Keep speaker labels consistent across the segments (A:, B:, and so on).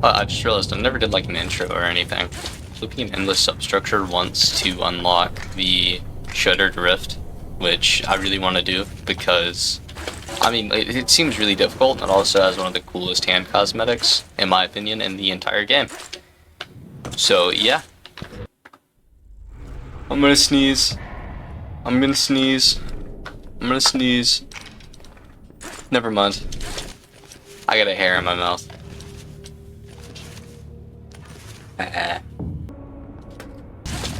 A: I just realized I never did like an intro or anything. Flipping an endless substructure once to unlock the Shuttered Rift, which I really want to do because, I mean, it seems really difficult, and it also has one of the coolest hand cosmetics, in my opinion, in the entire game. So, yeah. I'm gonna sneeze. I'm gonna sneeze. I'm gonna sneeze. Never mind. I got a hair in my mouth. I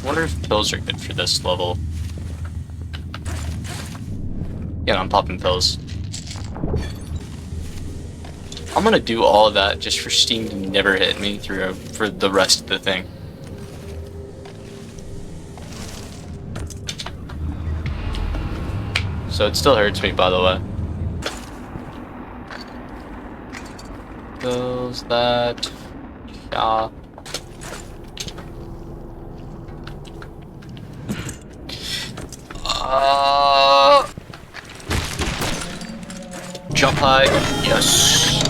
A: wonder if pills are good for this level. Yeah, I'm popping pills. I'm gonna do all of that just for Steam to never hit me through for the rest of the thing. So it still hurts me, by the way. Pills that. Yeah. Jump high, yes.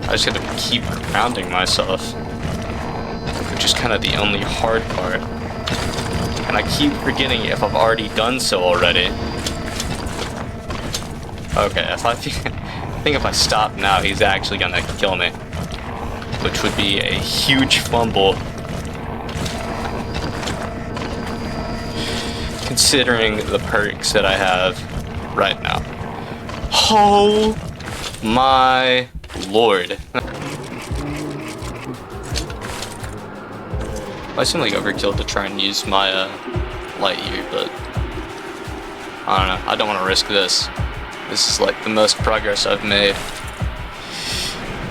A: I just gotta keep grounding myself, which is kind of the only hard part. And I keep forgetting if I've already done so already. Okay, if I think if I stop now, he's actually gonna kill me, which would be a huge fumble. Considering the perks that I have right now. Oh my lord. I seem like overkill to try and use my light year, but I don't know. I don't want to risk this. This is like the most progress I've made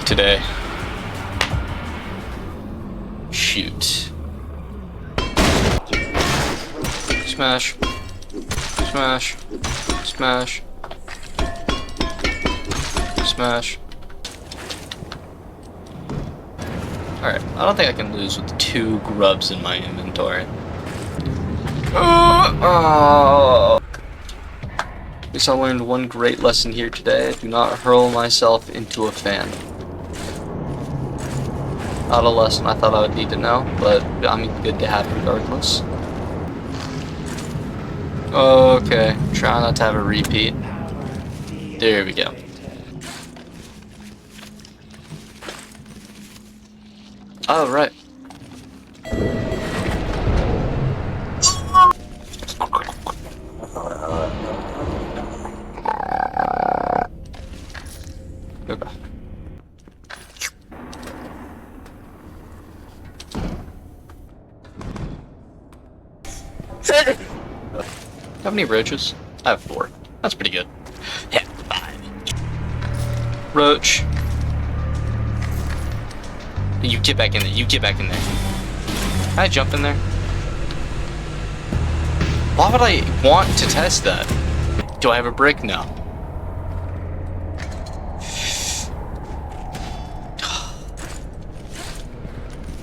A: today. Shoot. Smash. Smash. Smash. Smash. Alright, I don't think I can lose with 2 grubs in my inventory. Oh. At least I learned one great lesson here today. Do not hurl myself into a fan. Not a lesson I thought I would need to know, but I mean, good to have regardless. Okay, try not to have a repeat. There we go. Oh, right. Okay. How many roaches? I have 4. That's pretty good. Yeah, 5. Roach. You get back in there. You get back in there. Can I jump in there? Why would I want to test that? Do I have a brick? No.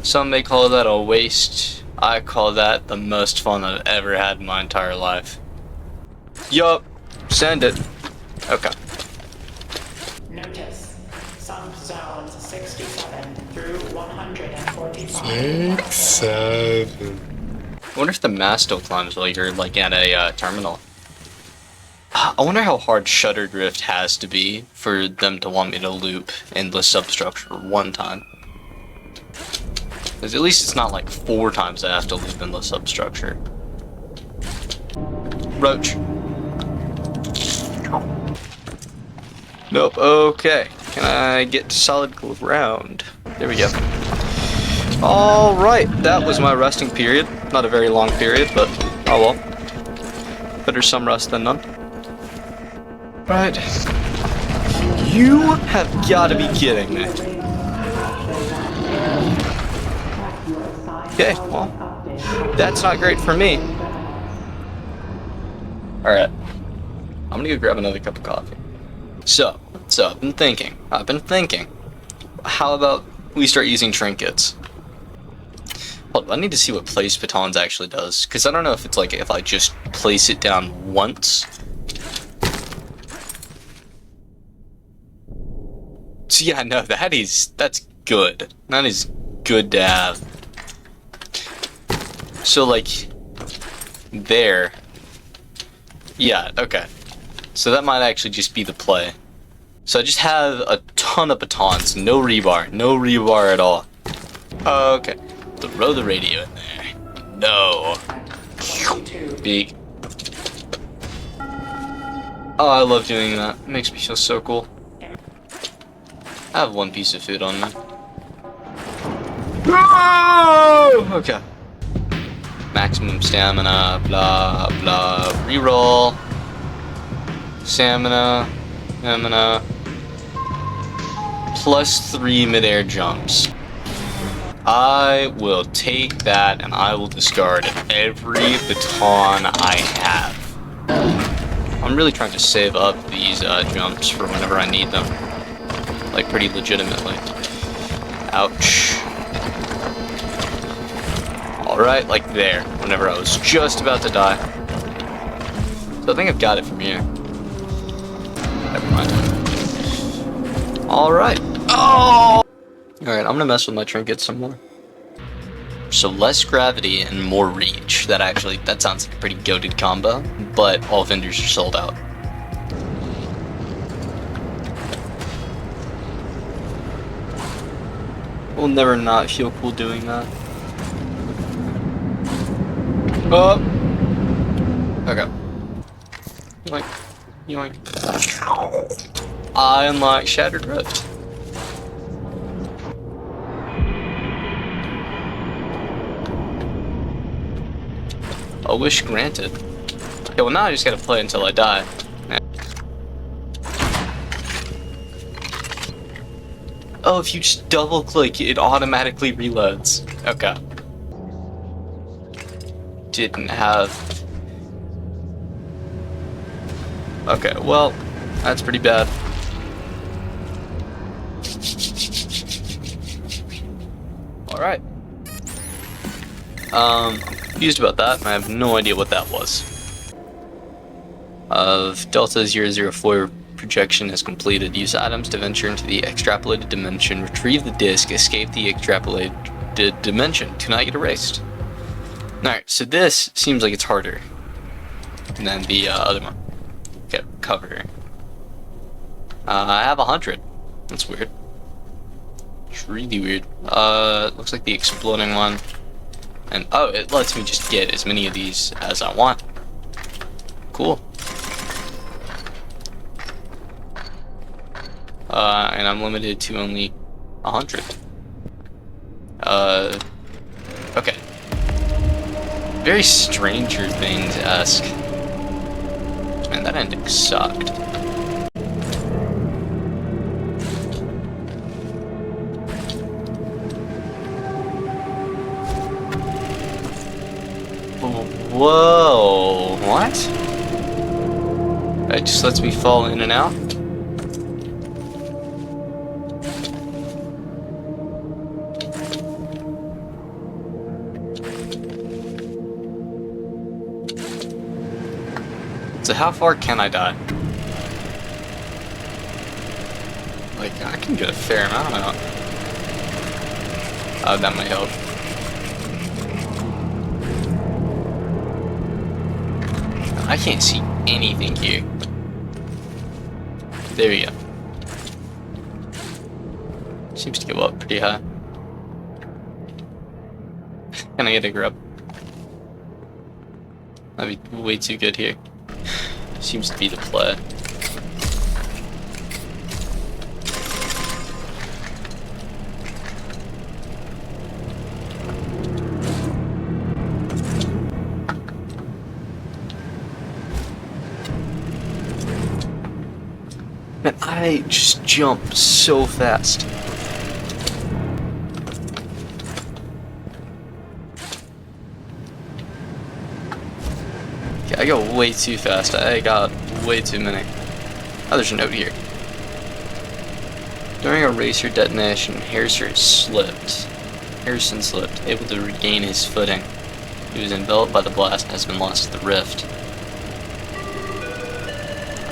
A: Some may call that a waste. I call that the most fun I've ever had in my entire life. Yup. Send it. Okay.
B: Notice. Some zones 67 through 145.
C: 7.
A: I wonder if the mast still climbs while you're like at a terminal. I wonder how hard Shuttered Rift has to be for them to want me to loop endless substructure one time. Because at least it's not like 4 times I have to loop endless substructure. Roach. Nope, okay. Can I get to solid ground? There we go. Alright, that was my resting period. Not a very long period, but oh well. Better some rest than none. Right. You have got to be kidding me. Okay, well, that's not great for me. Alright. I'm gonna go grab another cup of coffee. So I've been thinking, how about we start using trinkets? Hold on, I need to see what place batons actually does, because I don't know if it's like if I just place it down once. So yeah, no, that's good. That is good to have. So like, there. Yeah, okay. So that might actually just be the play. So I just have a ton of batons, no rebar at all. Okay, throw the radio in there. No. Big. Oh, I love doing that. It makes me feel so cool. I have one piece of food on me. Oh! Okay. Maximum stamina, blah, blah. Reroll. Stamina. Stamina. +3 midair jumps. I will take that and I will discard every baton I have. I'm really trying to save up these jumps for whenever I need them. Like, pretty legitimately. Ouch. Alright, like there, whenever I was just about to die. So I think I've got it from here. Never mind. Alright. Oh! Alright, I'm gonna mess with my trinkets some more. So less gravity and more reach. That sounds like a pretty goated combo, but all vendors are sold out. We'll never not feel cool doing that. Oh! Okay. Yoink. Yoink. I unlock Shattered Rift. A wish granted. Okay, well now I just gotta play until I die. Oh, if you just double click, it automatically reloads. Okay. Didn't have... Okay, well, that's pretty bad. Alright. I'm confused about that, and I have no idea what that was. Delta 004 projection is completed. Use items to venture into the extrapolated dimension. Retrieve the disc. Escape the extrapolated dimension. Do not get erased. Alright, so this seems like it's harder than the other one. Okay, cover. I have 100. That's weird. It's really weird. Looks like the exploding one. And oh, it lets me just get as many of these as I want. Cool. And I'm limited to only 100. Okay. Very Stranger Things-esque. Man, that ending sucked. Whoa, what? It just lets me fall in and out? So how far can I die? Like, I can get a fair amount out. That might help. I can't see anything here. There we go. Seems to go up pretty high. Can I get a grub? That'd be way too good here. Seems to be the play. Man, I just jump so fast. Okay, I go way too fast. I got way too many. Oh, there's a note here. During a racer detonation, Harrison slipped, able to regain his footing. He was enveloped by the blast and has been lost to the rift.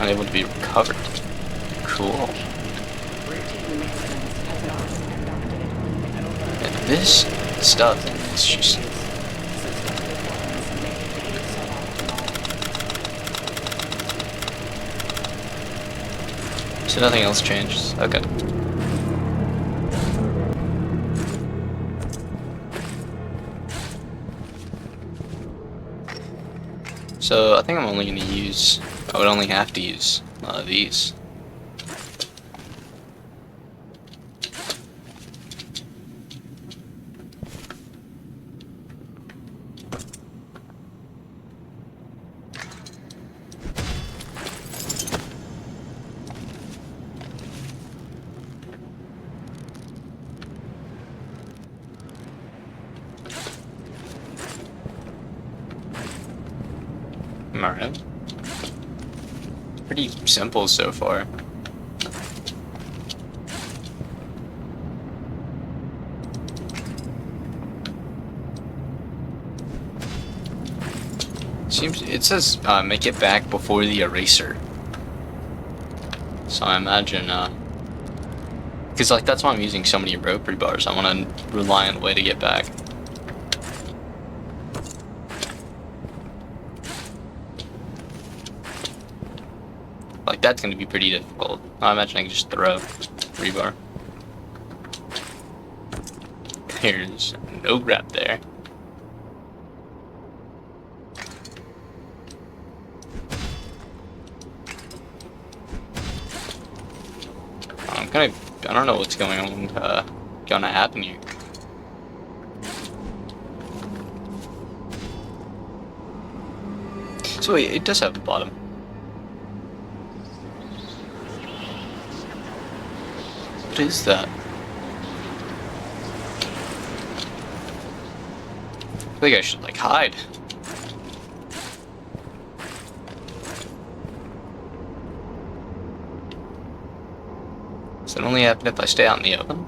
A: Unable to be recovered. Cool.
B: Routine
A: this stuff is just... So nothing else changes. Okay. So I think I'm only going to use... I would only have to use these. Alright. Pretty simple so far. Seems it says make it back before the eraser. So I imagine because like that's why I'm using so many rope rebars. I want to rely on a way to get back. Like that's going to be pretty difficult. I imagine I can just throw rebar. There's no grab there. I don't know what's going on, gonna happen here. So wait, it does have a bottom. What is that? I think I should, like, hide. Does it only happen if I stay out in the open?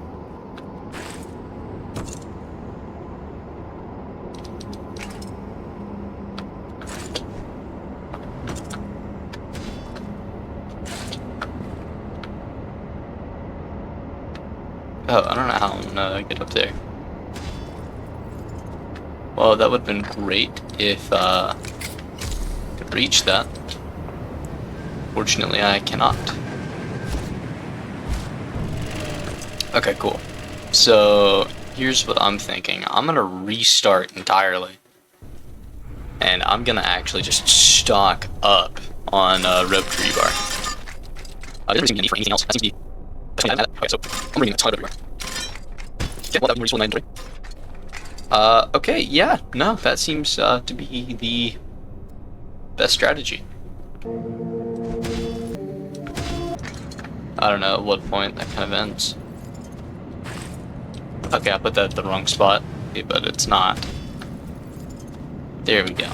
A: Oh, I don't know how I'm gonna get up there. Well, that would have been great if I could reach that. Fortunately, I cannot. Okay, cool. So, here's what I'm thinking. I'm gonna restart entirely. And I'm gonna actually just stock up on rope rebar. There doesn't seem to be a need for anything else. That seems to be... Okay, so I'm bringing a ton everywhere. Okay, well, that would be useful in 9-3. Okay, yeah, no, that seems to be the best strategy. I don't know at what point that kind of ends. Okay, I put that at the wrong spot, but it's not. There we go.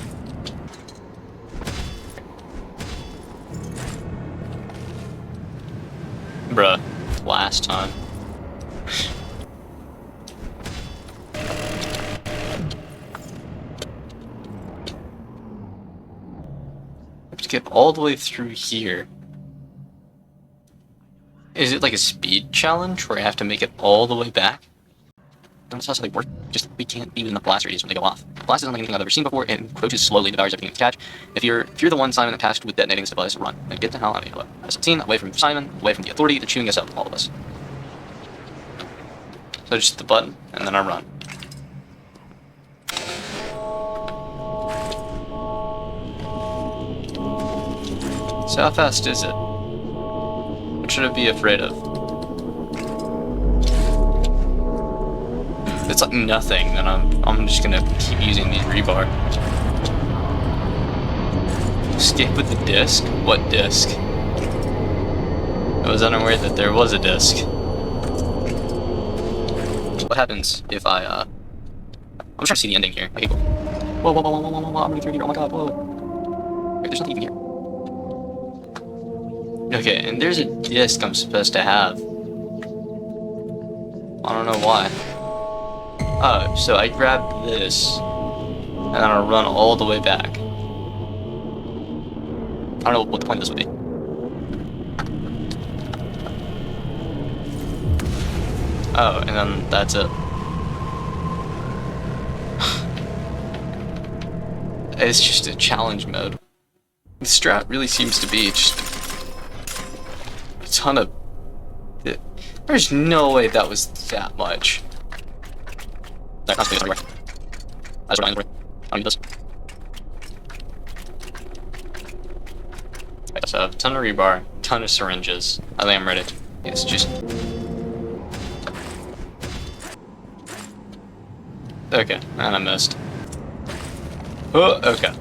A: Bruh, last time. Skip all the way through here. Is it like a speed challenge where I have to make it all the way back? That's how it works. Just we can't beat enough blast radius when they go off. Blast isn't like anything I've ever seen before. It encroaches slowly, devours everything it's attached. If you're the one Simon tasked with detonating this device, run. Then get the hell out of here. As I've seen, away from Simon, away from the authority that's chewing us up, all of us. So just hit the button, and then I run. So how fast is it? What should I be afraid of? If it's like nothing, then I'm just gonna keep using these rebar. Escape with the disc? What disc? I was unaware that there was a disc. What happens if I I'm trying to see the ending here. Okay, cool. Whoa, whoa, whoa, whoa, whoa, whoa, whoa, I'm running through here, oh my god, whoa. Wait, there's nothing even here. Okay, and there's a disc I'm supposed to have. I don't know why. Oh, so I grab this, and then I'll run all the way back. I don't know what the point of this would be. Oh, and then that's it. It's just a challenge mode. The strat really seems to be just a ton of... There's no way that was that much. So, a ton of rebar, ton of syringes. I think I'm ready. It's just... Okay, and I missed. Oh, okay.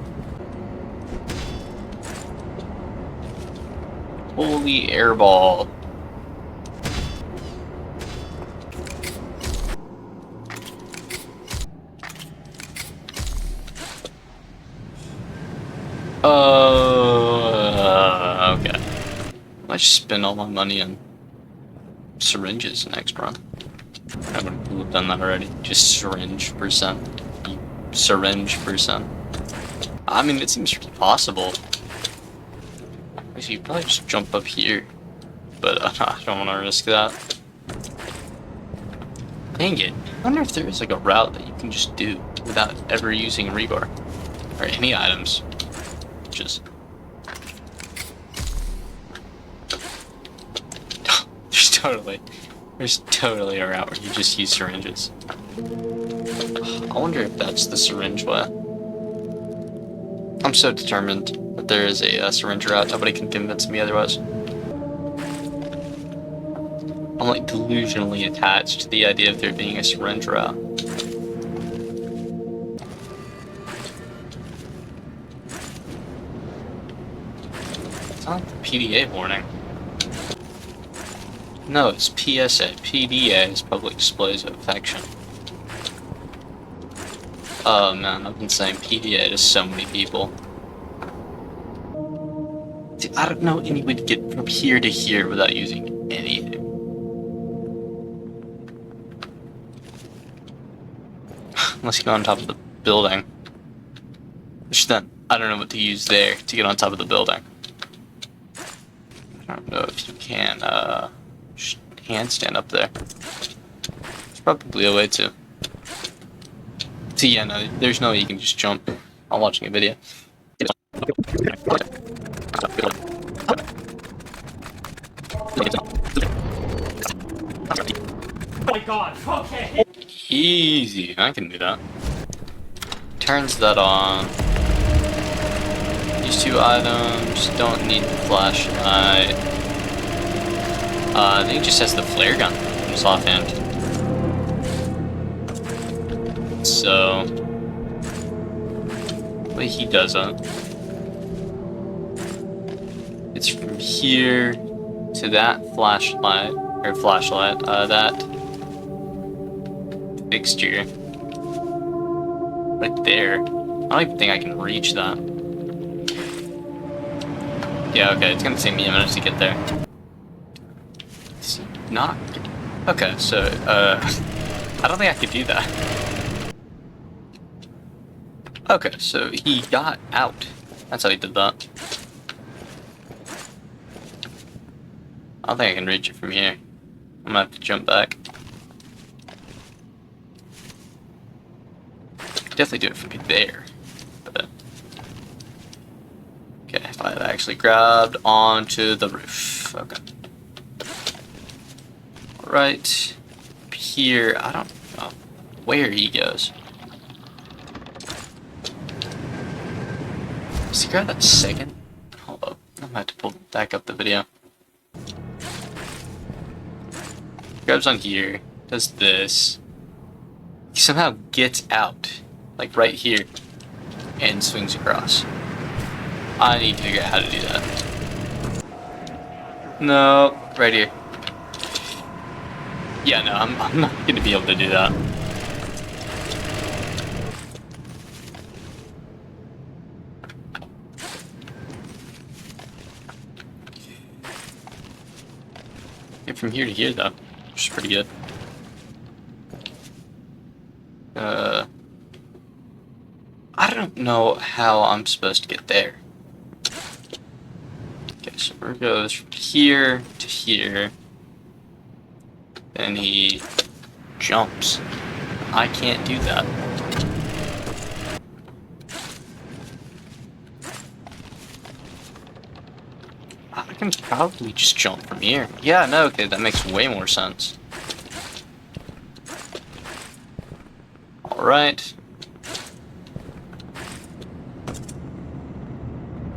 A: Holy airball. Okay. I just spend all my money on syringes next run. I would have done that already. Just syringe percent. Syringe percent. I mean, it seems possible. Actually, you probably just jump up here. But I don't want to risk that. Dang it. I wonder if there is like a route that you can just do without ever using rebar. Or any items. Just... There's totally a route where you just use syringes. I wonder if that's the syringe way. I'm so determined that there is a syringe route. Nobody can convince me otherwise. I'm like delusionally attached to the idea of there being a syringe route. It's not the PDA warning. No, it's PSA. PDA is public displays of affection. Oh man, I've been saying PDA to so many people. Dude, I don't know any way to get from here to here without using anything. Unless you go on top of the building. Which then, I don't know what to use there to get on top of the building. I don't know if you can, just handstand up there. There's probably a way to. So yeah, no, there's no way you can just jump while watching a video.
B: Oh my god, okay!
A: Easy, I can do that. Turns that on. These two items don't need the flashlight. I think it just has the flare gun in his offhand. So, but he doesn't. It's from here to that flashlight, that fixture right there. I don't even think I can reach that. Yeah, okay, it's gonna take me a minute to get there. It's not. Okay, so, I don't think I could do that. Okay, so he got out. That's how he did that. I don't think I can reach it from here. I'm gonna have to jump back. Definitely do it from there. But okay, if I actually grabbed onto the roof. Okay. Alright. Here, I don't know where he goes. Does he grab that second? Hold up. I'm gonna have to pull back up the video. Grabs on here, does this. He somehow gets out, like right here, and swings across. I need to figure out how to do that. No, right here. Yeah, no, I'm not gonna be able to do that. Get from here to here though, which is pretty good. I don't know how I'm supposed to get there. Okay, so it goes from here to here. Then he jumps. I can't do that. can probably just jump from here. Yeah, no, okay, that makes way more sense. Alright.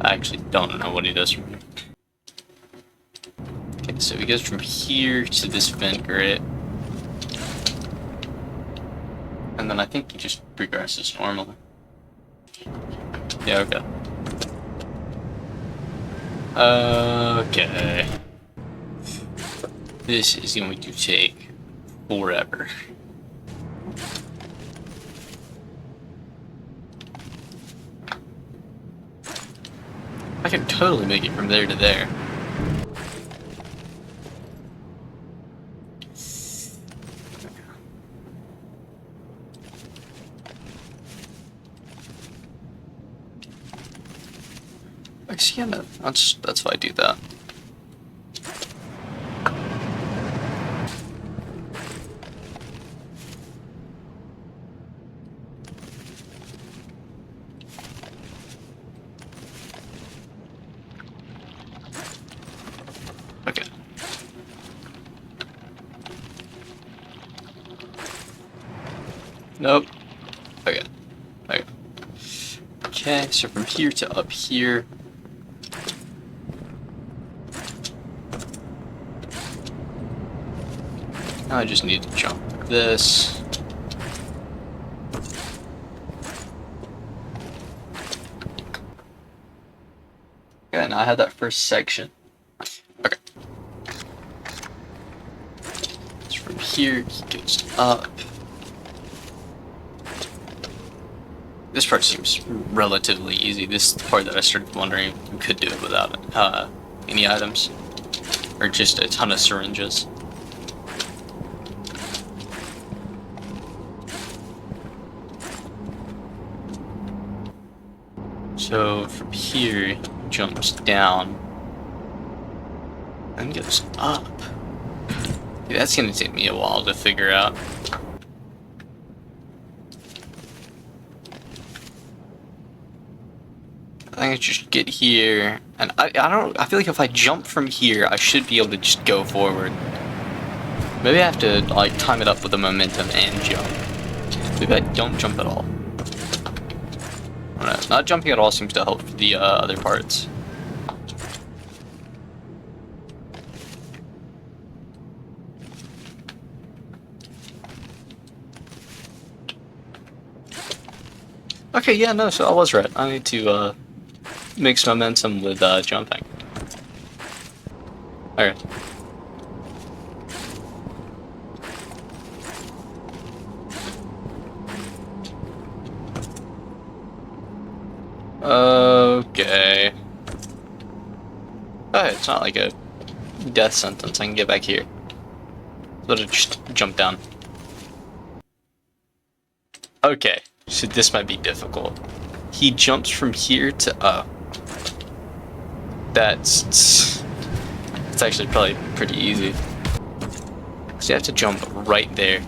A: I actually don't know what he does from here. Okay, so he goes from here to this vent grate. And then I think he just progresses normally. Yeah, okay. Okay. This is going to take forever. I can totally make it from there to there. Actually, yeah, no, that's why I do that. Okay. Nope. Okay. Okay. Okay, so from here to up here. Now I just need to jump this. Okay, now I have that first section. Okay. So from here, he goes up. This part seems relatively easy. This is the part that I started wondering if we could do it without any items. Or just a ton of syringes. So from here, he jumps down and goes up. Dude, that's gonna take me a while to figure out. I think I just get here, and I feel like if I jump from here, I should be able to just go forward. Maybe I have to like time it up with the momentum and jump. Maybe I don't jump at all. I don't know. Not jumping at all seems to help for the other parts. Okay, yeah, no, so I was right. I need to mix momentum with jumping. Okay. Okay. Oh, it's not like a death sentence. I can get back here. So to just jump down. Okay, so this might be difficult. He jumps from here to it's actually probably pretty easy. So you have to jump right there.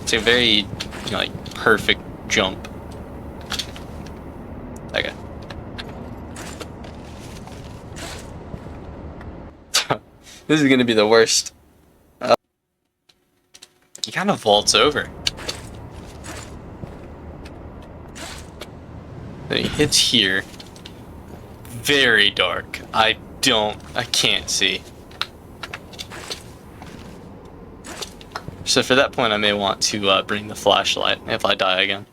A: It's a very, you know, like perfect jump. Okay. This is gonna be the worst. He kind of vaults over. Then he hits here. Very dark. I can't see. So for that point I may want to bring the flashlight if I die again.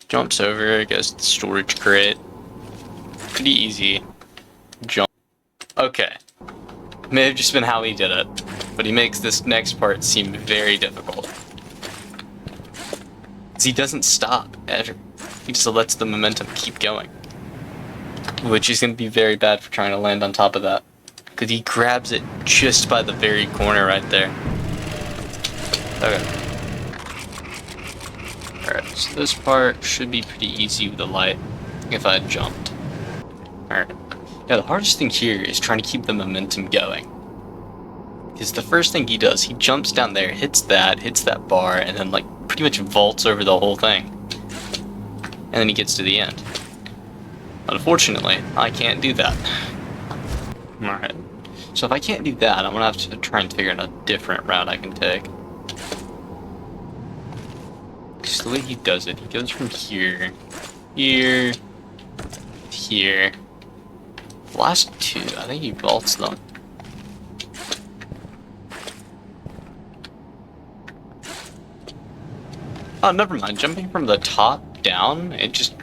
A: Jumps over, goes to the storage crate. Pretty easy. Jump. Okay. May have just been how he did it, but he makes this next part seem very difficult. Because he doesn't stop ever. He just lets the momentum keep going. Which is going to be very bad for trying to land on top of that. Because he grabs it just by the very corner right there. Okay. Alright, so this part should be pretty easy with the light if I had jumped. Alright. Yeah, the hardest thing here is trying to keep the momentum going. Because the first thing he does, he jumps down there, hits that bar, and then like pretty much vaults over the whole thing. And then he gets to the end. Unfortunately, I can't do that. Alright. So if I can't do that, I'm gonna have to try and figure out a different route I can take. Because the way he does it, he goes from here, here, here. The last two, I think he vaults them. Oh, never mind. Jumping from the top down, it just...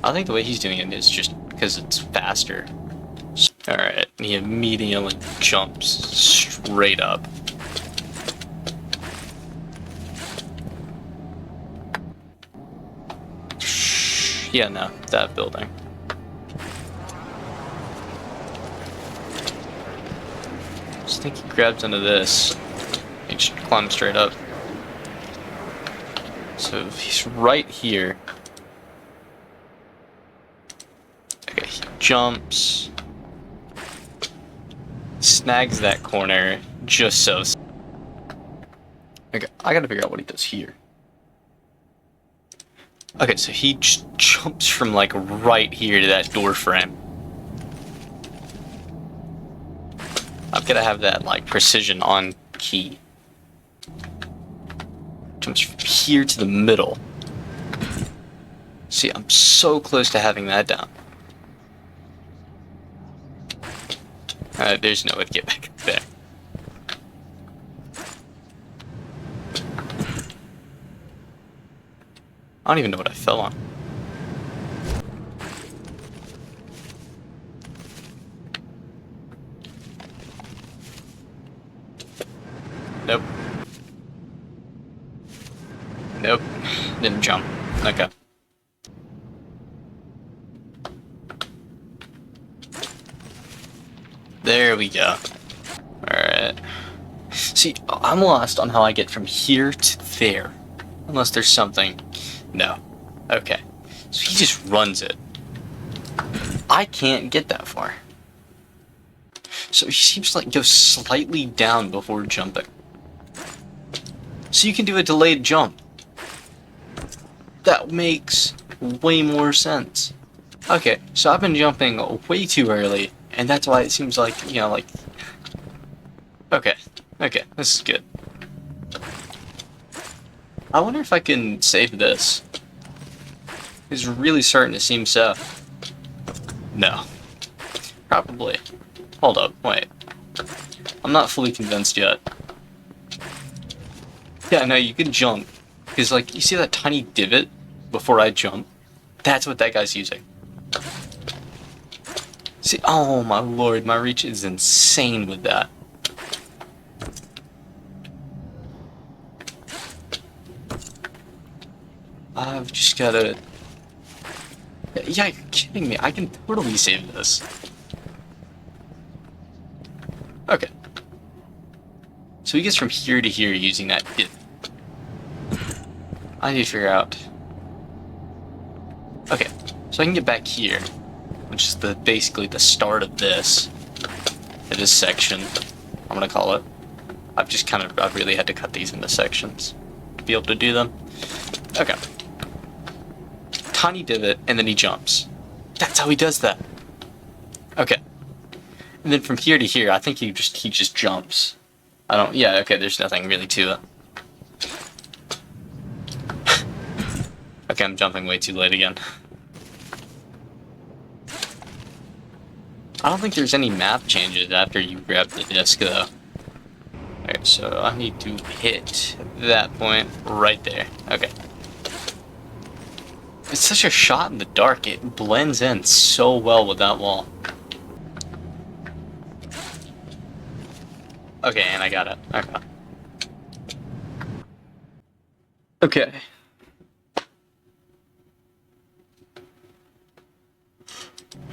A: I think the way he's doing it is just because it's faster. Alright, he immediately jumps straight up. Yeah, no, that building. I think he grabs onto this. He just climbs straight up. So he's right here. Okay, he jumps. Snags that corner just so. Okay, I gotta figure out what he does here. Okay, so he just jumps from like right here to that door frame. I've gotta have that like precision on key. Jumps from here to the middle. See, I'm so close to having that down. There's no way to get back there. I don't even know what I fell on. Nope. Nope. Didn't jump. Okay. There we go. Alright. See, I'm lost on how I get from here to there. Unless there's something... No. Okay. So he just runs it. I can't get that far. So he seems to like go slightly down before jumping. So you can do a delayed jump. That makes way more sense. Okay, so I've been jumping way too early, and that's why it seems like, you know, like... Okay, this is good. I wonder if I can save this. It's really starting to seem so. No. Probably. Hold up, wait. I'm not fully convinced yet. Yeah, no, you can jump. Because, like, you see that tiny divot before I jump? That's what that guy's using. See, oh my lord, my reach is insane with that. I've just gotta... Yeah, you're kidding me. I can totally save this. Okay. So he gets from here to here using that hit. I need to figure out... Okay, so I can get back here, which is basically the start of this section, I'm gonna call it. I've really had to cut these into sections to be able to do them. Okay. Tiny divot, and then he jumps. That's how he does that. Okay. And then from here to here, I think he just jumps. Yeah, okay, there's nothing really to it. Okay, I'm jumping way too late again. I don't think there's any map changes after you grab the disc, though. Alright, so I need to hit that point right there. Okay. It's such a shot in the dark. It blends in so well with that wall. Okay, and I got it. Okay. Okay.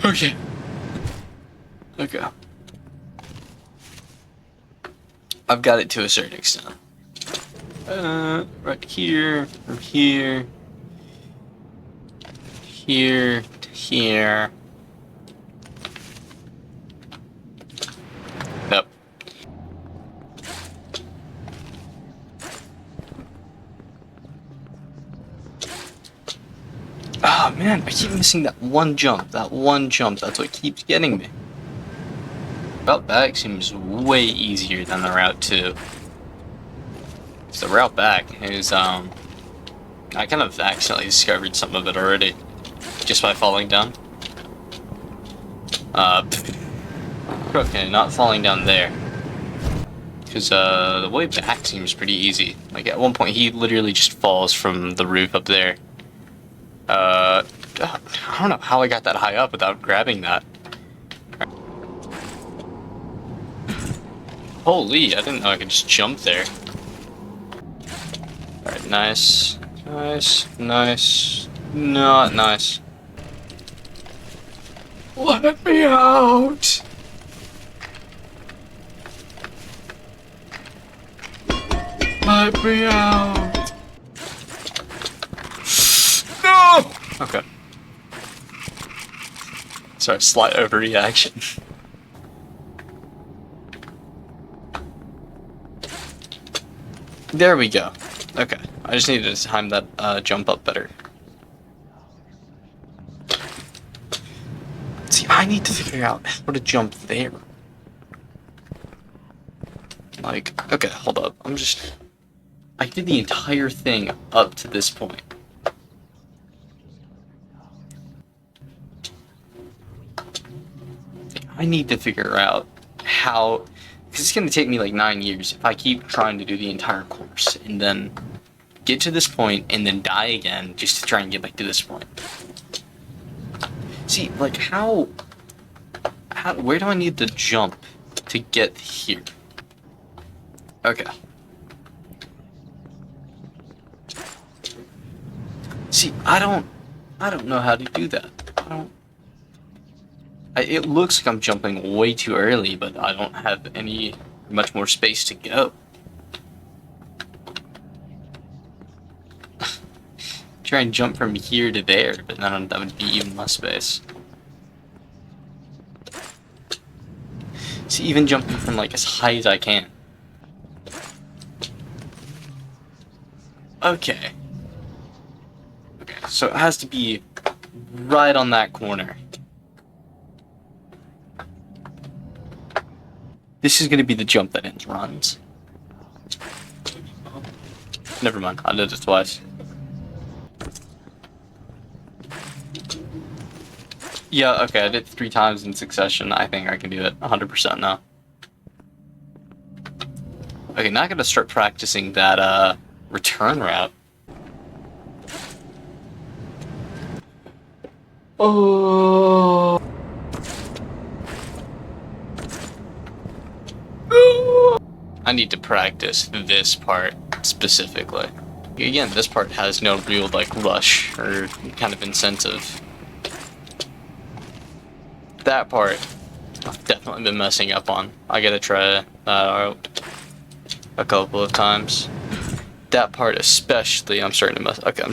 A: Okay. Okay. I've got it to a certain extent. Right here, from here, here to here. Nope. Oh man, I keep missing that one jump. That one jump, that's what keeps getting me. Route back seems way easier than the route 2. So the route back is, I kind of accidentally discovered some of it already, just by falling down. Okay, not falling down there. Because, the way back seems pretty easy. Like, at one point, he literally just falls from the roof up there. I don't know how I got that high up without grabbing that. Holy, I didn't know I could just jump there. Alright, nice. Nice. Nice. Not nice. Let me out! Let me out! No! Okay. Sorry, slight overreaction. There we go. Okay, I just needed to time that jump up better. See, I need to figure out how to jump there. Like, okay, hold up. I did the entire thing up to this point. I need to figure out how, because it's going to take me like 9 years if I keep trying to do the entire course and then get to this point and then die again just to try and get back to this point. See, like where do I need to jump to get here? Okay. See, I don't know how to do that. It looks like I'm jumping way too early, but I don't have much more space to go. Try and jump from here to there, but then that would be even less space. See, even jumping from like as high as I can. Okay. Okay, so it has to be right on that corner. This is going to be the jump that ends runs. Never mind, I did it twice. Yeah, okay, I did it 3 times in succession. I think I can do it 100% now. Okay, now I gotta start practicing that, return route. Oh. I need to practice this part specifically. Again, this part has no real, like, rush or kind of incentive. That part, I've definitely been messing up on. I gotta try that out a couple of times. That part especially, I'm starting to mess. Okay.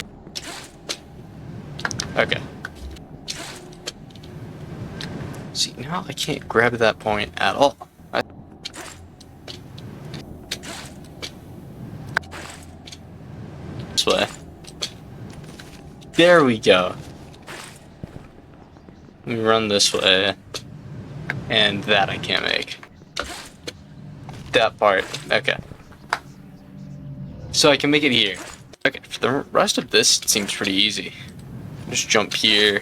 A: Okay. See, now I can't grab that point at all. This way. There we go. Let me run this way. And that I can't make. That part. Okay. So I can make it here. Okay, for the rest of this, it seems pretty easy. Just jump here.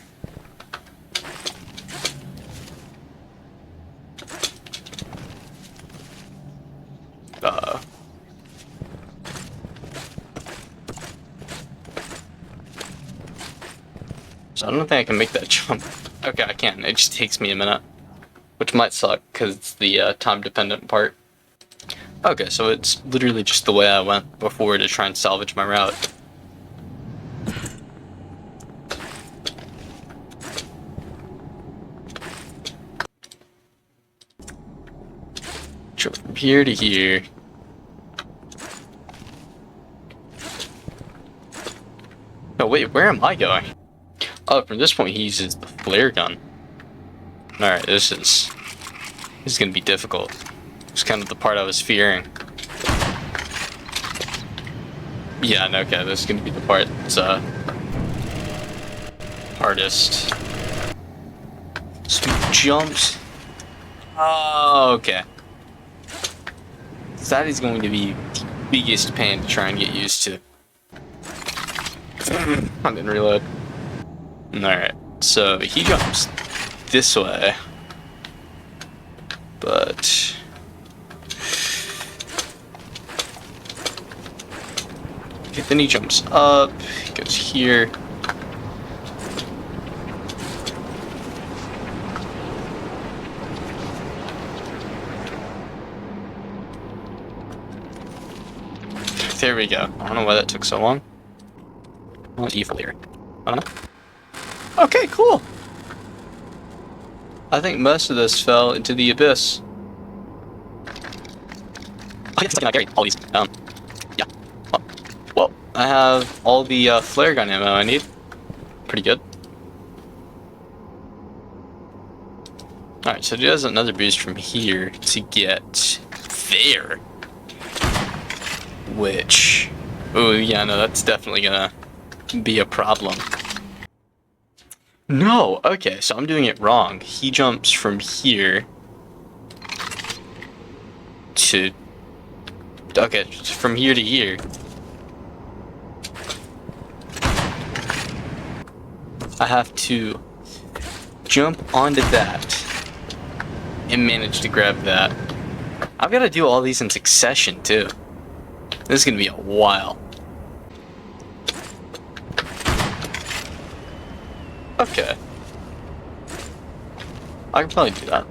A: So I don't think I can make that jump. Okay, I can. It just takes me a minute. Which might suck, because it's the time-dependent part. Okay, so it's literally just the way I went before to try and salvage my route. Jump from here to here. No, wait, where am I going? Oh, from this point he uses the flare gun. Alright, this is gonna be difficult. It's kind of the part I was fearing. Yeah, no, okay, this is gonna be the part that's hardest. Sweet jumps. Oh, okay. So that is going to be the biggest pain to try and get used to. I didn't reload. Alright, so he jumps this way. But... okay, then he jumps up, he goes here. There we go. I don't know why that took so long. Well, evil here. I don't know. Okay, cool. I think most of this fell into the abyss. Oh, yeah, something I carried all these. Yeah. Well, I have all the flare gun ammo I need. Pretty good. Alright, so there's another boost from here to get there. Which... oh, yeah, no, that's definitely gonna be a problem. No! Okay, so I'm doing it wrong. He jumps from here to... okay, from here to here. I have to jump onto that and manage to grab that. I've got to do all these in succession, too. This is going to be a while. Okay. I can probably do that.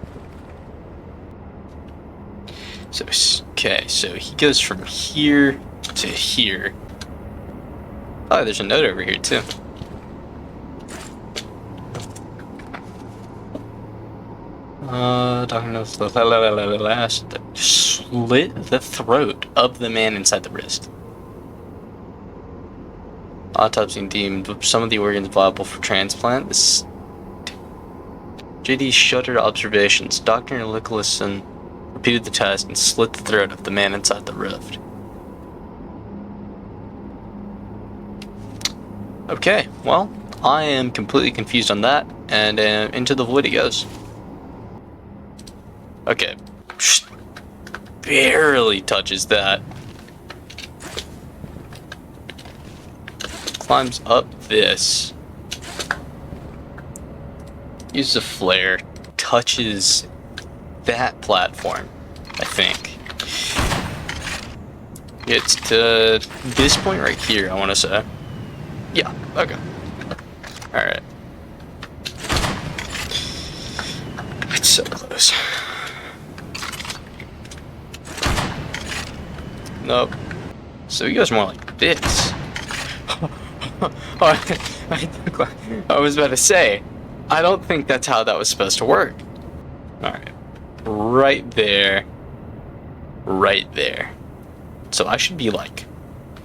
A: So, okay, so he goes from here to here. Oh, there's a note over here, too. Talking of the last, slit the throat of the man inside the wrist. Autopsy deemed some of the organs viable for transplant. This JD's Shuttered observations. Dr. Nicholson repeated the test and slit the throat of the man inside the rift. Okay, well, I am completely confused on that, and into the void he goes. Okay, barely touches that. Climbs up this. Uses a flare. Touches that platform, I think. It's to this point right here, I want to say. Yeah, okay. Alright. It's so close. Nope. So he goes more like this. I was about to say, I don't think that's how that was supposed to work. Alright. Right there. Right there. So I should be like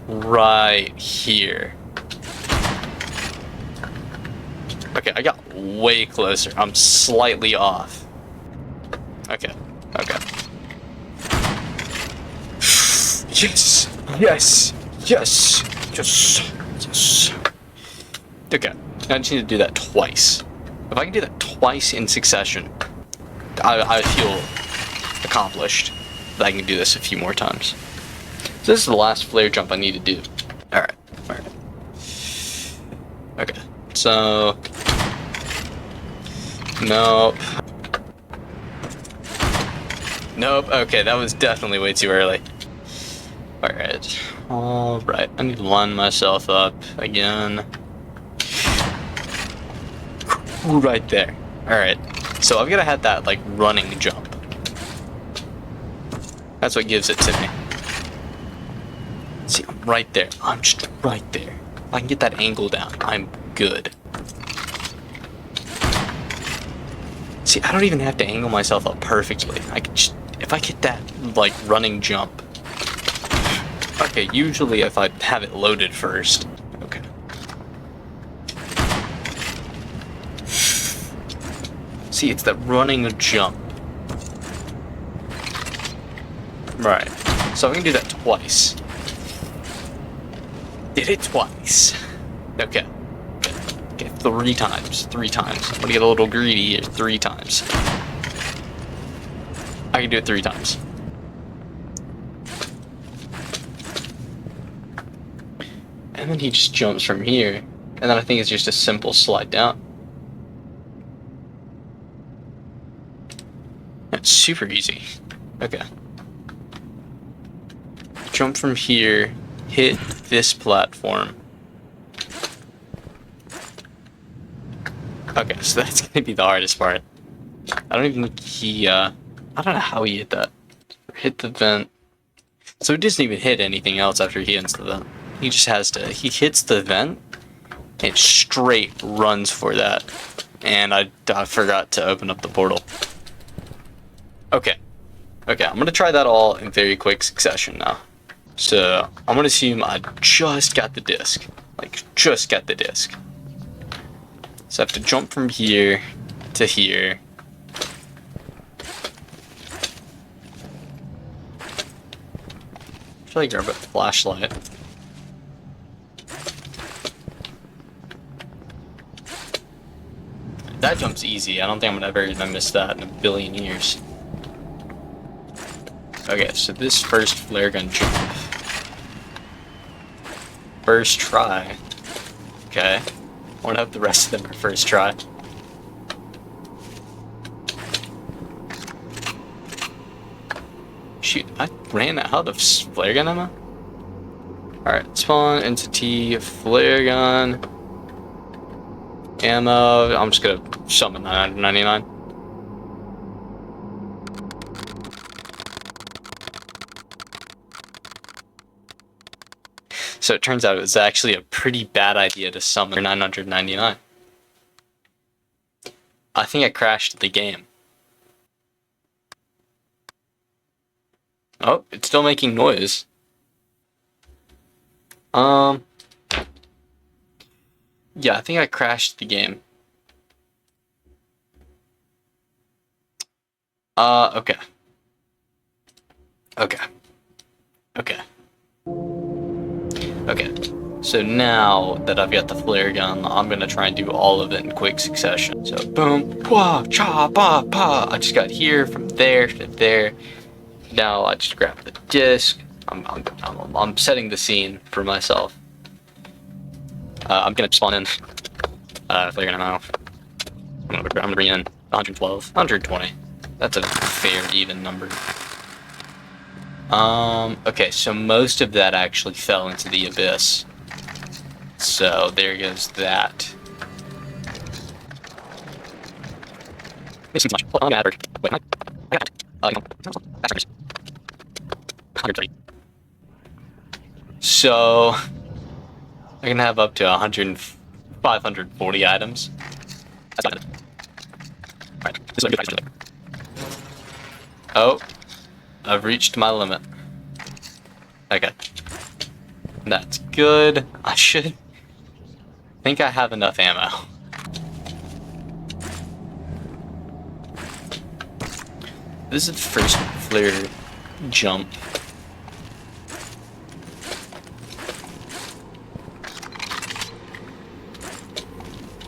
A: right here. Okay, I got way closer. I'm slightly off. Okay. Okay. Yes! Yes! Yes! Yes! Yes! Okay. I just need to do that twice. If I can do that twice in succession, I feel accomplished that I can do this a few more times. So this is the last flare jump I need to do. Alright. Alright. Okay. So... nope. Nope. Okay, that was definitely way too early. Alright. Alright. I need to line myself up again. Right there. Alright. So I've got to have that, like, running jump. That's what gives it to me. See, I'm right there. I'm just right there. If I can get that angle down, I'm good. See, I don't even have to angle myself up perfectly. I can just, if I get that, like, running jump. Okay, usually if I have it loaded first. Okay. See, it's that running jump. Right. So I'm gonna do that twice. Did it twice. Okay. Okay, 3 times. 3 times. I'm gonna get a little greedy here. 3 times. I can do it 3 times. And then he just jumps from here. And then I think it's just a simple slide down. It's super easy. Okay. Jump from here, hit this platform. Okay, so that's gonna be the hardest part. I don't even think he, I don't know how he hit that. Hit the vent. So he doesn't even hit anything else after he hits the vent. He just has to, he hits the vent, and straight runs for that. And I forgot to open up the portal. Okay. Okay, I'm gonna try that all in very quick succession now. So, I'm gonna assume I just got the disc. Like, just got the disc. So I have to jump from here to here. Should I grab a flashlight? That jump's easy. I don't think I'm ever gonna miss that in a billion years. Okay, so this first flare gun jump. First try. Okay. I wanna hope the rest of them are first try. Shoot, I ran out of flare gun ammo? Alright, spawn, entity, flare gun, ammo. I'm just gonna summon 999. So it turns out it was actually a pretty bad idea to summon 999. I think I crashed the game. Oh, it's still making noise. Yeah, I think I crashed the game. Okay. Okay. Okay. Okay. So now that I've got the flare gun, I'm gonna try and do all of it in quick succession. So boom, wah, cha, ba, pa. I just got here from there to there. Now I just grab the disc. I'm setting the scene for myself. I'm gonna spawn in flare gun ammo. I'm gonna bring in 112, 120. That's a fair, even number. Okay, so most of that actually fell into the abyss. So there goes that. This seems much. Hold on, I'm wait, I got it. That's 130. So I can have up to 540 items. That's not it. Alright, this is a good price. Oh, I've reached my limit. Okay. That's good. I should think I have enough ammo. This is the first flare jump.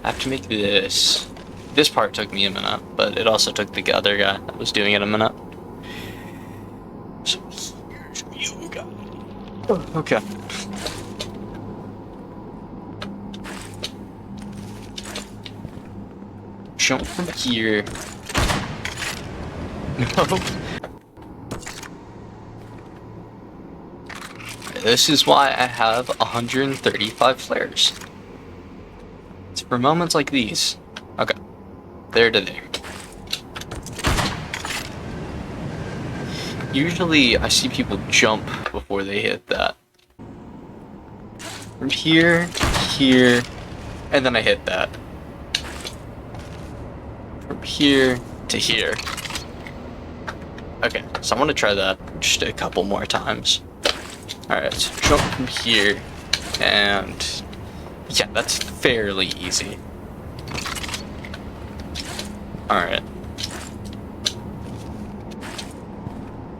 A: I have to make this. This part took me a minute, but it also took the other guy that was doing it a minute. So here's you guys. Oh, okay. Jump from here. No. This is why I have 135 flares. It's for moments like these. Okay. There to there. Usually I see people jump before they hit that. From here, here, and then I hit that. From here to here. Okay, so I'm gonna try that just a couple more times. Alright, so jump from here, and yeah, that's fairly easy. Alright.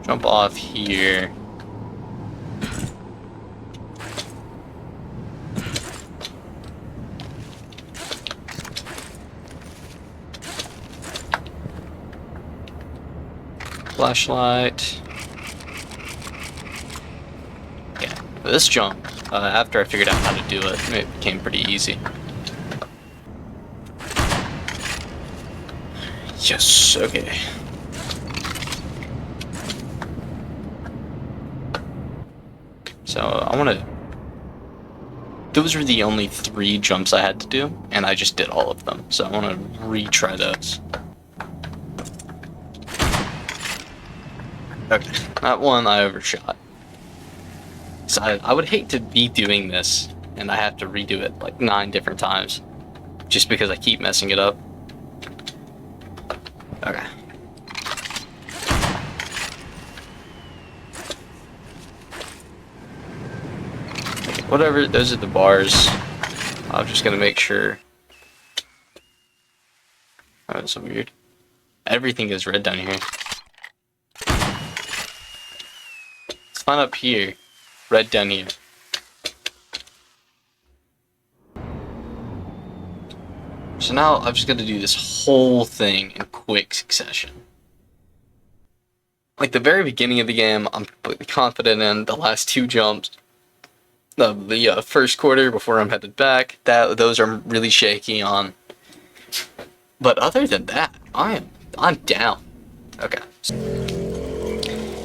A: Jump off here. flashlight. Okay, this jump, after I figured out how to do it, it became pretty easy. Yes, okay. So I want to... Those were the only 3 jumps I had to do, and I just did all of them. So I want to retry those. Okay, that one I overshot. So I would hate to be doing this, and I have to redo it like 9 different times, just because I keep messing it up. Okay. Whatever, those are the bars. I'm just gonna make sure. Oh, that's so weird. Everything is red down here. It's fine up here. Red down here. So now I'm just gonna do this whole thing in quick succession. Like the very beginning of the game, I'm completely confident in. The last 2 jumps, the first quarter before I'm headed back, those are really shaky on. But other than that, I'm down. Okay.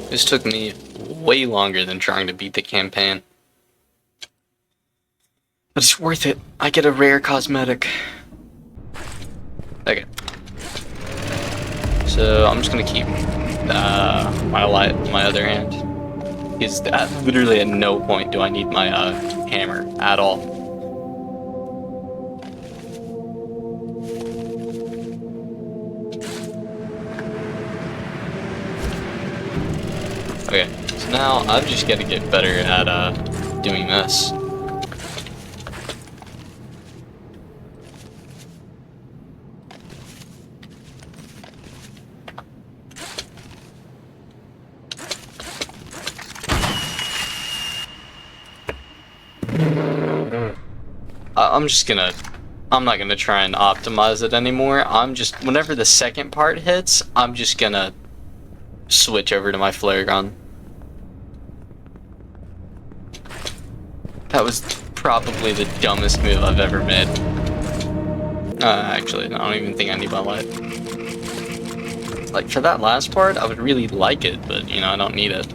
A: This took me way longer than trying to beat the campaign. But it's worth it. I get a rare cosmetic. Okay. So I'm just gonna keep my light in my other hand. Because literally at no point do I need my hammer at all. Okay, so now I've just got to get better at doing this. I'm not gonna try and optimize it anymore. Whenever the second part hits, I'm just gonna switch over to my flare gun. That was probably the dumbest move I've ever made. Actually, I don't even think I need my light. Like, for that last part, I would really like it, but, you know, I don't need it.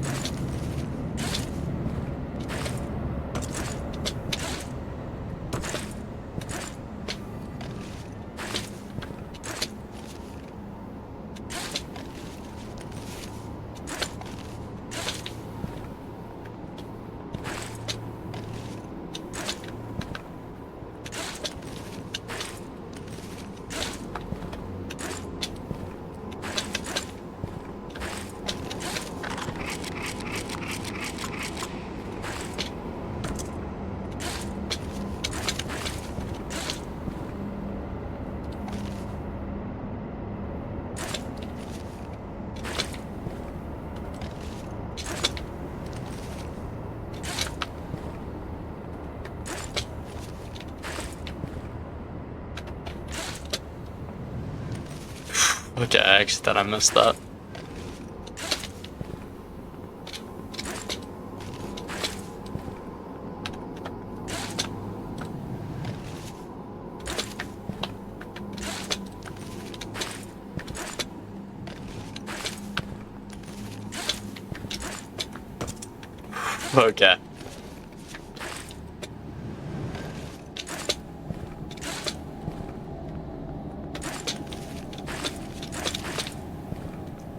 A: Okay, I actually thought I missed that. Okay.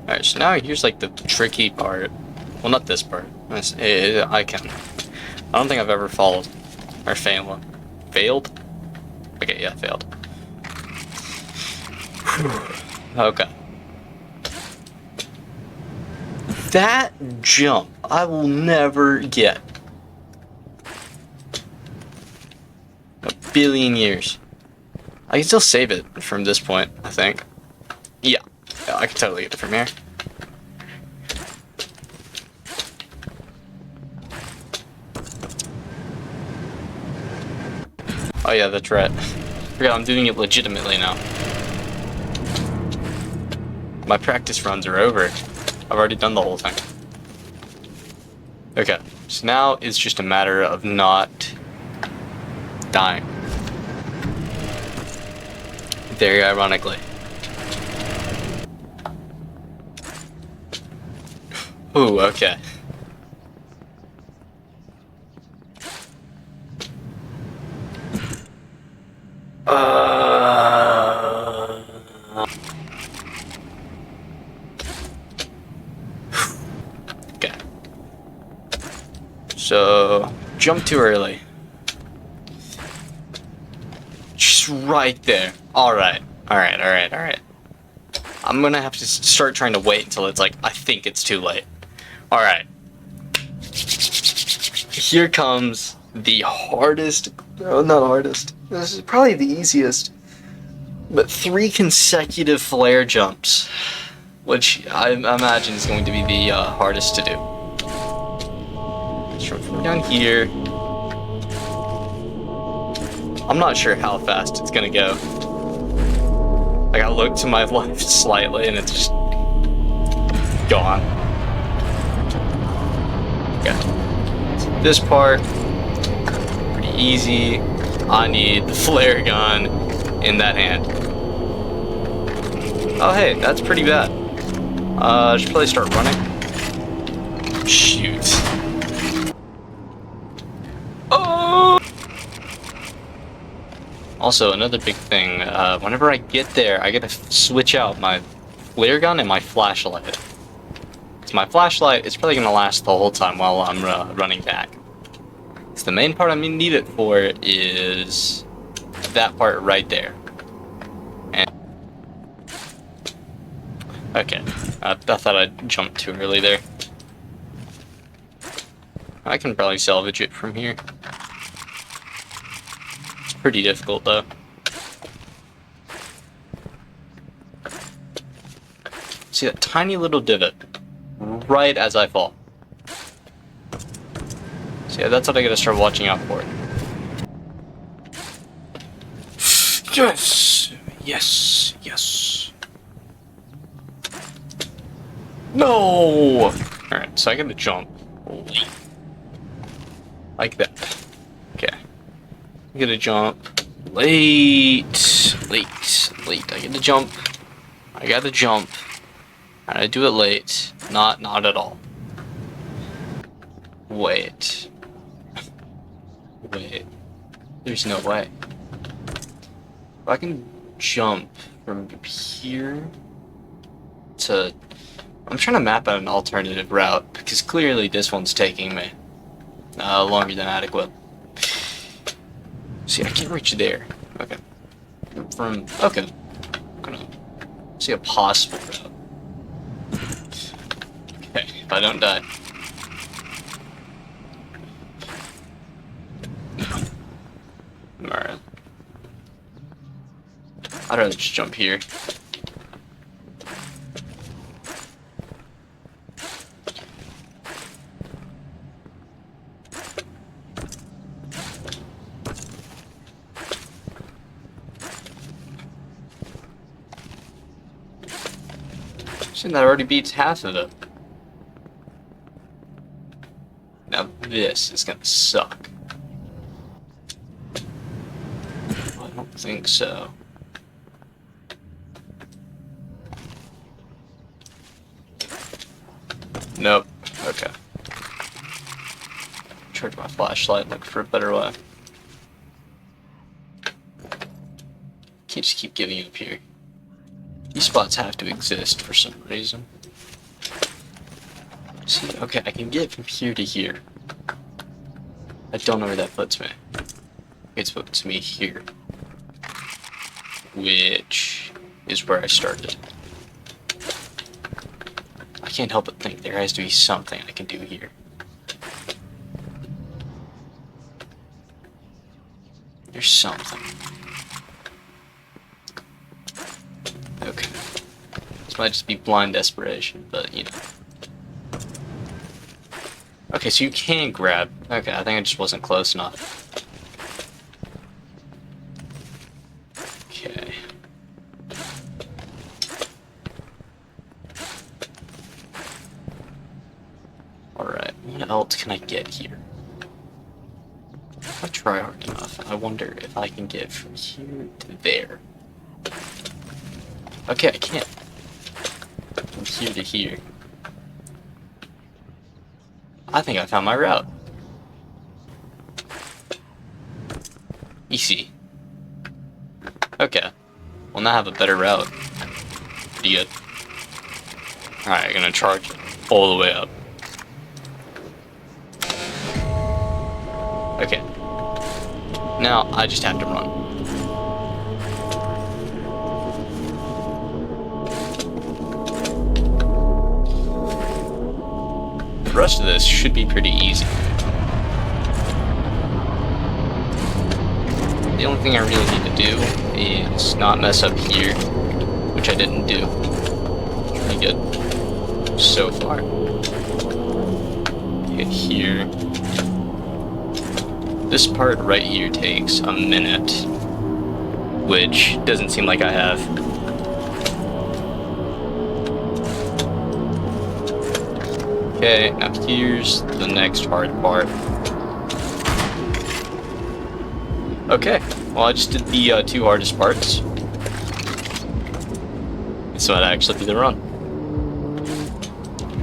A: Alright, so now here's like the tricky part. Well, not this part. I don't think I've ever failed. Or failed. Failed? Okay, yeah, failed. Okay. That jump, I will never get. A billion years. I can still save it from this point, I think. Yeah, I can totally get it from here. Oh yeah, that's right. Forgot I'm doing it legitimately now. My practice runs are over. I've already done the whole thing. Okay, so now it's just a matter of not dying. Very ironically. Ooh, okay. Okay. So, jump too early. Just right there. Alright. Alright. I'm gonna have to start trying to wait until it's like, I think it's too late. Alright. Here comes the hardest, no, not hardest, this is probably the easiest, but 3 consecutive flare jumps, which I imagine is going to be the hardest to do. Start from down here. I'm not sure how fast it's gonna go. Like, I look to my left slightly and it's just gone. Okay. So this part, pretty easy. I need the flare gun in that hand. Oh hey, that's pretty bad. I should probably start running. Shoot. Oh! Also, another big thing, whenever I get there, I gotta switch out my flare gun and my flashlight. Because my flashlight is probably gonna last the whole time while I'm running back. So the main part I'm gonna need it for is that part right there. And okay, I thought I jumped too early there. I can probably salvage it from here. It's pretty difficult though. See that tiny little divot right as I fall. So yeah, that's what I gotta start watching out for. Yes! Yes! No! Alright, so I gotta jump late. Like that. Okay. I gotta jump late. I gotta jump. And I do it late. Not at all. Wait. There's no way. If I can jump from here to... I'm trying to map out an alternative route, because clearly this one's taking me longer than adequate. See, I can't reach there. Okay. Okay. I'm gonna see a possible route. Okay, if I don't die. Alright. I'd rather just jump here. Shouldn't that already beats half of it? Now this is gonna suck. I don't think so. Nope. Okay. Charge my flashlight and look for a better way. Can't just keep giving up here. These spots have to exist for some reason. See, okay, I can get from here to here. I don't know where that puts me. It puts me here. Which is where I started. I can't help but think there has to be something I can do here. There's something. Okay. This might just be blind desperation, but you know. Okay, so you can grab. Okay, I think I just wasn't close enough. Okay. else can I get here? If I try hard enough, I wonder if I can get from here to there. Okay, I can't. From here to here. I think I found my route. Easy. Okay. Well, now I have a better route. Pretty good. Alright, I'm gonna charge all the way up. Okay. Now, I just have to run. The rest of this should be pretty easy. The only thing I really need to do is not mess up here, which I didn't do. Pretty good so far. Get here. This part right here takes a minute, which doesn't seem like I have. Okay, now here's the next hard part. Okay, well I just did the two hardest parts. So that'd actually be the run.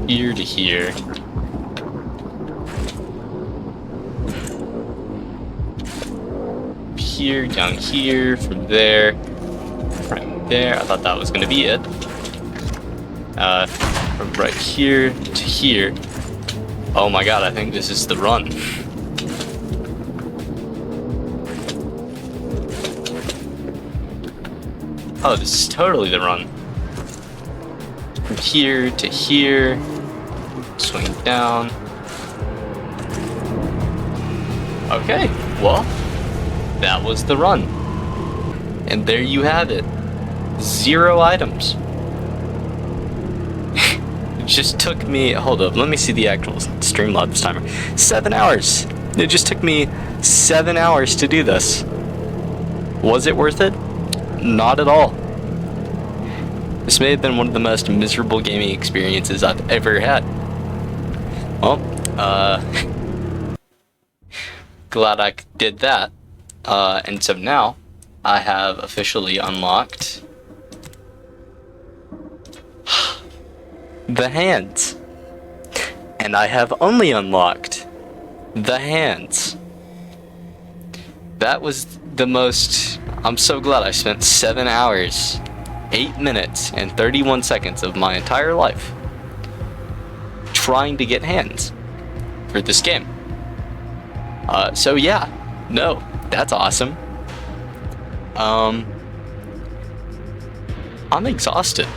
A: Here to here. Here, down here, from there, right there. I thought that was gonna be it. From right here to here. Oh my god, I think this is the run. Oh, this is totally the run. From here to here, swing down. Okay, well, that was the run. And there you have it. 0 items. It just took me, hold up, let me see the actual Streamlabs timer. 7 hours. It just took me 7 hours to do this. Was it worth it? Not at all. This may have been one of the most miserable gaming experiences I've ever had. Well, glad I did that. And so now I have officially unlocked the hands. And I have only unlocked the hands. That was the most... I'm so glad I spent 7 hours, 8 minutes, and 31 seconds of my entire life trying to get hands for this game. So yeah, no, that's awesome. I'm exhausted.